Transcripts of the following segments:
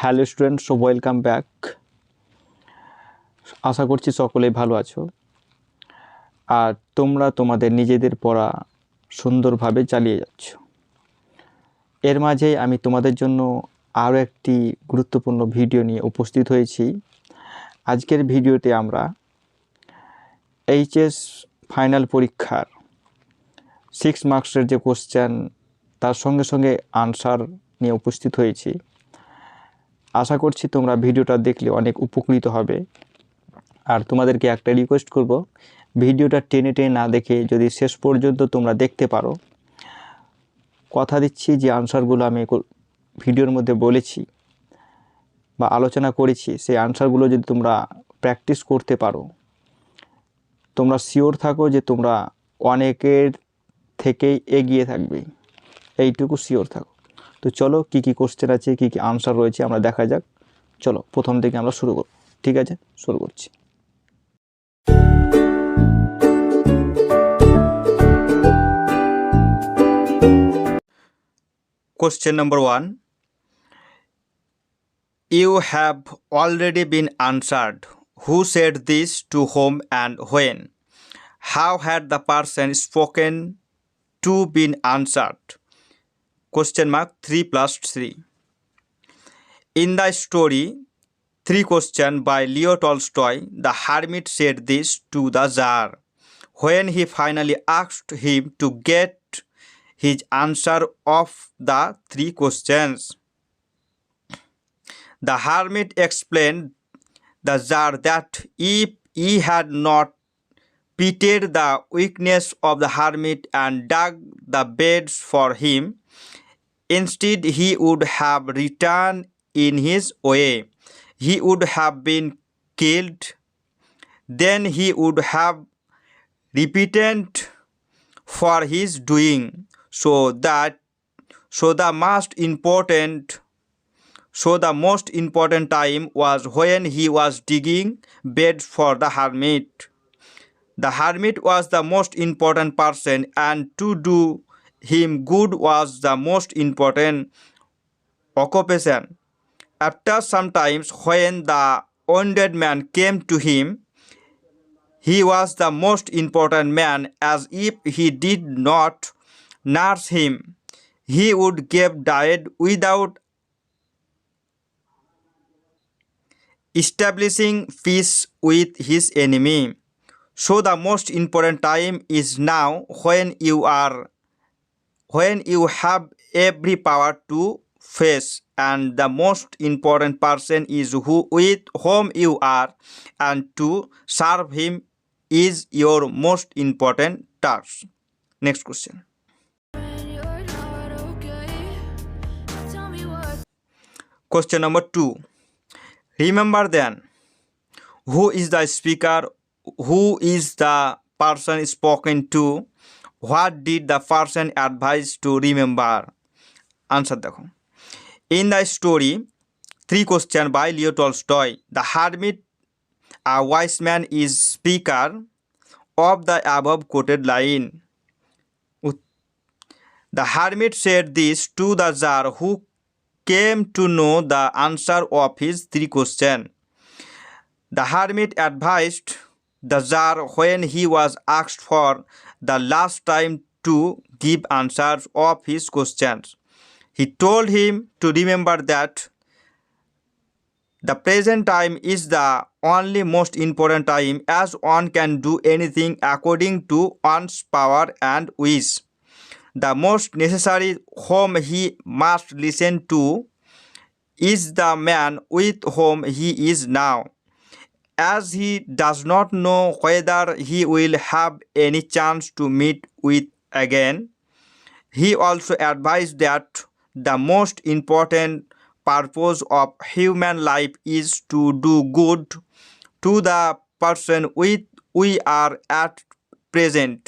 Hello student, so welcome back. আশা করছি সকলেই ভালো আছো আর তোমরা তোমাদের নিজেদের পড়া সুন্দরভাবে চালিয়ে যাচ্ছ। এর মাঝেই আমি তোমাদের জন্য আরও একটি গুরুত্বপূর্ণ ভিডিও নিয়ে উপস্থিত হয়েছি। আজকের ভিডিওতে আমরা এইচএস ফাইনাল পরীক্ষার 6 মার্কসের যে কোশ্চেন তার সঙ্গে সঙ্গে আনসার নিয়ে উপস্থিত হয়েছি। আশা করছি তোমরা ভিডিওটা দেখলে অনেক উপকৃত হবে। আর তোমাদেরকে একটা রিকোয়েস্ট করব, ভিডিওটা টেনে টেনে না দেখে যদি শেষ পর্যন্ত তোমরা দেখতে পারো, কথা দিচ্ছি যে আনসারগুলো আমি ভিডিওর মধ্যে বলেছি বা আলোচনা করেছি, সেই আনসারগুলো যদি তোমরা প্র্যাকটিস করতে পারো, তোমরা শিওর থাকো যে তোমরা অনেকের থেকেই এগিয়ে থাকবে, এইটুকু শিওর থাকো। তো চলো কী কী কোশ্চেন আছে, কী কী আনসার রয়েছে আমরা দেখা যাক। চলো প্রথম থেকে আমরা শুরু করব। ঠিক আছে, শুরু করছি। Question number 1. You have already been answered. Who said this, to whom and when? How had the person spoken to been answered? Question mark 3 plus 3. In the story 3 question by Leo Tolstoy, the hermit said this to the Tsar when he finally asked him to get his answer of the 3 questions. The hermit explained the Tsar that if he had not pitied the weakness of the hermit and dug the beds for him, instead he would have returned in his way. He would have been killed. Then he would have repented for his doing. So the most important time was when he was digging beds for the hermit. The hermit was the most important person, and to do him good was the most important occupation. After some time, when the wounded man came to him, he was the most important man, as if he did not nurse him, he would have died without establishing peace with his enemy. So the most important time is now, when you have every power to face, and the most important person is with whom you are, and to serve him is your most important task. Next question. Question number 2. Remember then, who is the speaker? Who is the person spoken to? What did the person advise to remember? Answer দেখো। In the story 3 question by Leo Tolstoy, the hermit, a wise man, is speaker of the above quoted line. The hermit said this to the Tsar, who came to know the answer of his 3 questions. The hermit advised the Tsar when he was asked for the last time to give answers of his questions. He told him to remember that the present time is the only most important time, as one can do anything according to one's power and wish. The most necessary whom he must listen to is the man with whom he is now, as he does not know whether he will have any chance to meet with again. He also advised that the most important purpose of human life is to do good to the person with we are at present.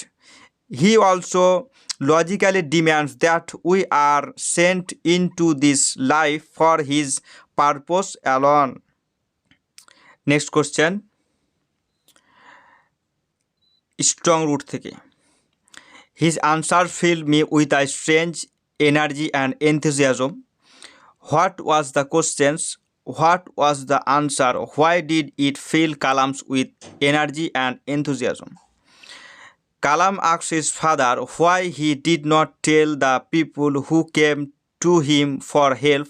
He also logically demands that we are sent into this life for his purpose alone. Next question. Strong root থেকে। His answer filled me with a strange energy and enthusiasm. What was the questions what was the answer? Why did it fill Kalam's with energy and enthusiasm? Kalam asked his father why he did not tell the people who came to him for help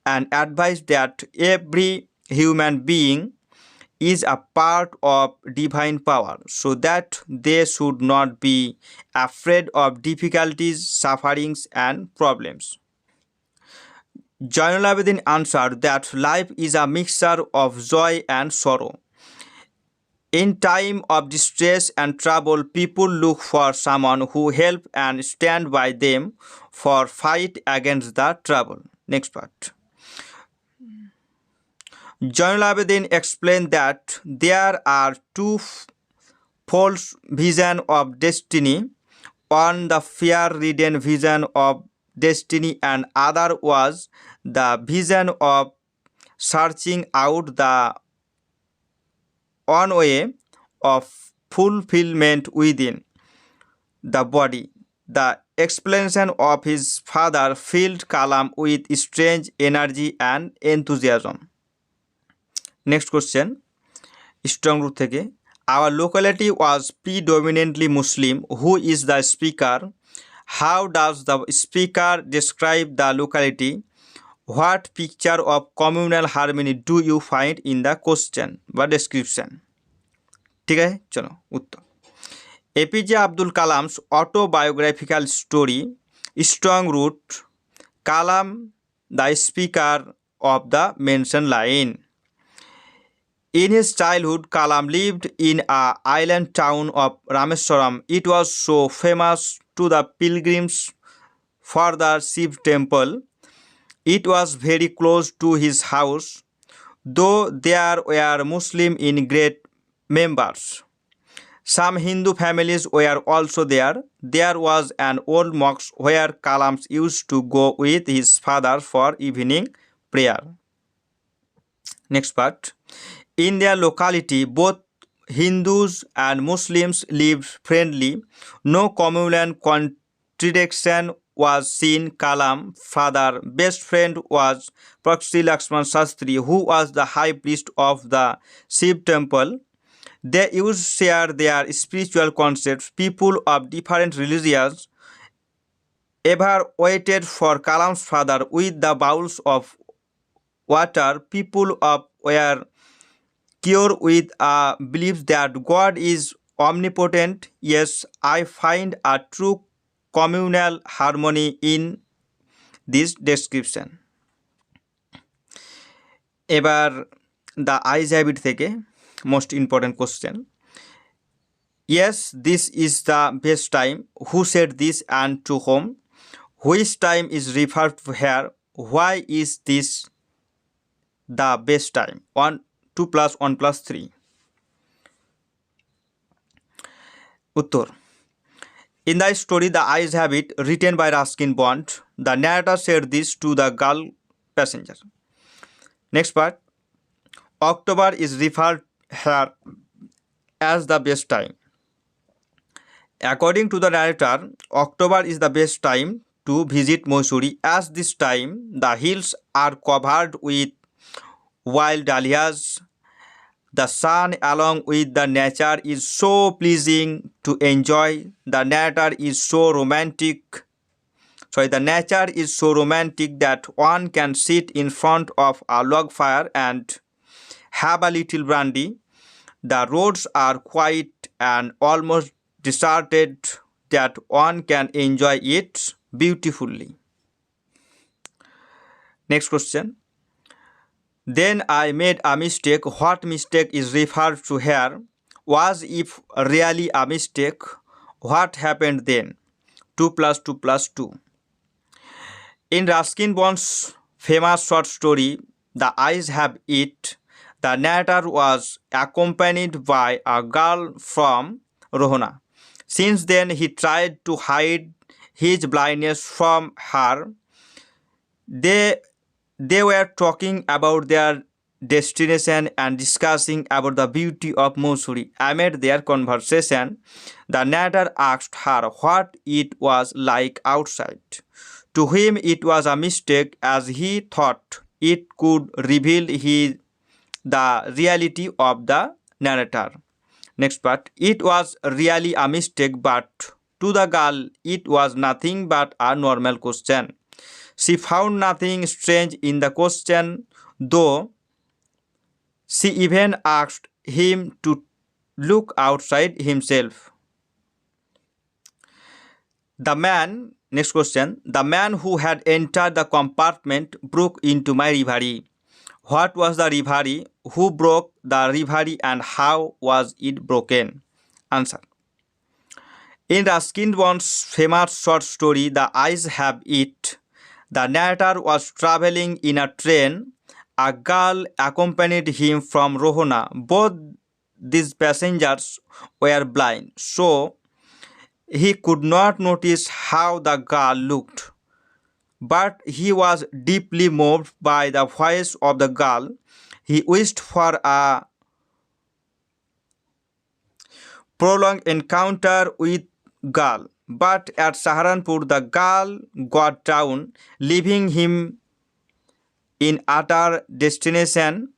and advised that every human being is a part of divine power, so that they should not be afraid of difficulties, sufferings, and problems. Jainul Abidin answered that life is a mixture of joy and sorrow. In time of distress and trouble, people look for someone who help and stand by them for fight against the trouble. Next part. Jainul Abidin explained that there are two false vision of destiny. One, the fear-ridden vision of destiny, and other was the vision of searching out the one way of fulfillment within the body. The explanation of his father filled Kalam with strange energy and enthusiasm. Next question. Strong root থেকে our locality was predominantly Muslim. Who is the speaker? How does the speaker describe the locality? What picture of communal harmony do you find in the question বা description? ঠিক আছে, চলো উত্তর। APJ Abdul Kalam's autobiographical story, Strong Root, Kalam, the speaker of the mentioned line. In his childhood, Kalam lived in an island town of Rameswaram. It was so famous to the pilgrims for the Shiv temple. It was very close to his house, though there were Muslims in great numbers. Some Hindu families were also there. There was an old mosque where Kalam used to go with his father for evening prayer. Next part. In their locality, both Hindus and Muslims lived friendly. No communal contradiction was seen. Kalam's father's best friend was Prakshi Lakshman Shastri, who was the high priest of the Shiv temple. They used to share their spiritual concepts. People of different religions ever waited for Kalam's father with the bowls of water. People were cured with a belief that God is omnipotent. Yes, I find a true communal harmony in this description. এবার the eyes habit থেকে most important question. Yes, this is the best time. Who said this and to whom? Which time is referred to here? Why is this the best time? 2 plus 1 plus 3. Uttor. In the story The Eyes Have It, written by Ruskin Bond, the narrator said this to the girl passenger. Next part. October is referred here as the best time. According to the narrator, October is the best time to visit Mysore, as this time the hills are covered with wild dahlias. The sun along with the nature is so pleasing to enjoy. The nature is so romantic that one can sit in front of a log fire and have a little brandy. The roads are quiet and almost deserted that one can enjoy it beautifully. Next question. Then I made a mistake. What mistake is referred to here? Was it really a mistake? What happened then? 2 plus 2 plus 2. In Ruskin Bond's famous short story, The Eyes Have It, the narrator was accompanied by a girl from Rohana. Since then, he tried to hide his blindness from her. They were talking about their destination and discussing about the beauty of Mysore. Amid their conversation, the narrator asked her what it was like outside. To him, it was a mistake, as he thought it could reveal the reality of the narrator. Next part. It was really a mistake, but to the girl it was nothing but a normal question. She found nothing strange in the question, though she even asked him to look outside himself. Next question. The man who had entered the compartment broke into my reverie. What was the reverie? Who broke the reverie and how was it broken? Answer. In Ruskin Bond's famous short story, The Eyes Have It, the narrator was traveling in a train. A girl accompanied him from Rohona. Both these passengers were blind, so he could not notice how the girl looked. But he was deeply moved by the voice of the girl. He wished for a prolonged encounter with girl. But at Saharanpur, the girl got down, leaving him in utter destination.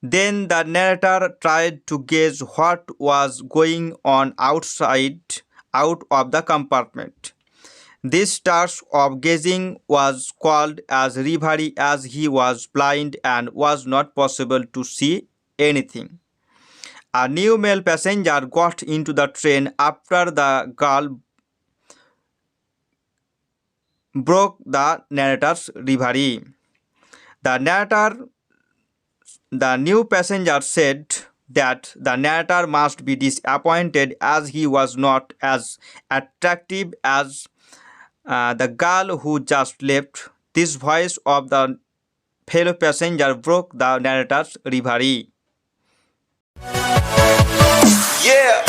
Then the narrator tried to guess what was going on out of the compartment. This task of guessing was called as reverie, as he was blind and was not possible to see anything. A new male passenger got into the train after the girl broke the narrator's reverie. The new passenger said that the narrator must be disappointed as he was not as attractive as the girl who just left. This voice of the fellow passenger broke the narrator's reverie. Yeah.